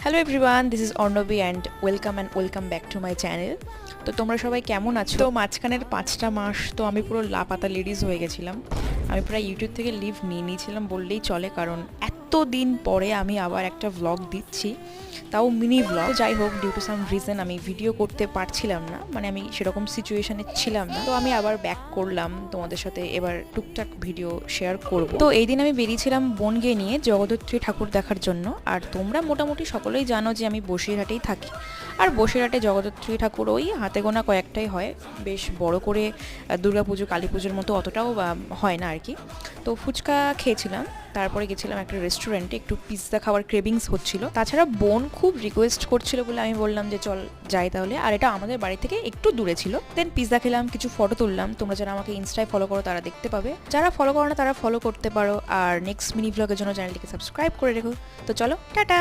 Hello everyone, this is Arnabi and welcome back to my channel. তো তোমরা সবাই কেমন আছো? তো মাঝখানের 5টা মাস তো আমি পুরো লাপাতা লেডিজ হয়ে গেছিলাম। আমি প্রায় ইউটিউব থেকে লিভ নিয়ে নিয়েছিলাম বললেই চলে, কারণ এত দিন পরে আমি আবার একটা ভ্লগ দিচ্ছি, তাও মিনি ভ্লগ। যাই হোক, ডিউ টু সাম রিজন আমি ভিডিও করতে পারছিলাম না, মানে আমি সেরকম সিচুয়েশনে ছিলাম না। তো আমি আবার ব্যাক করলাম, তোমাদের সাথে এবার টুকটাক ভিডিও শেয়ার করব। তো এই দিন আমি বেরিয়েছিলাম বোনকে নিয়ে জগদ্ধাত্রী ঠাকুর দেখার জন্য। আর তোমরা মোটামুটি সকলেই জানো যে আমি বসিরহাটেই থাকি, আর বসিরহাটে জগদ্ধাত্রী ঠাকুর ওই হাতে গোনা কয়েকটাই হয়, বেশ বড় করে দুর্গাপুজো কালী পুজোর মতো অতটাও হয় না আর কি। তো ফুচকা খেয়েছিলাম, তারপরে গেছিলাম একটা রেস্টুরেন্টে, একটু পিৎজা খাওয়ার ক্রেভিংস হচ্ছিল। তাছাড়া বোন খুব রিকোয়েস্ট করছিল বলে আমি বললাম যে চল যাই তাহলে। আর এটা আমাদের বাড়ি থেকে একটু দূরে ছিল। দেন পিৎজা খেলাম, কিছু ফটো তুললাম। তোমরা যারা আমাকে ইনস্টায় ফলো করো তারা দেখতে পাবে, যারা ফলো করো না তারা ফলো করতে পারো। আর নেক্সট মিনি ভ্লগের জন্য চ্যানেলটিকে সাবস্ক্রাইব করে রেখো। তো চলো, টাটা।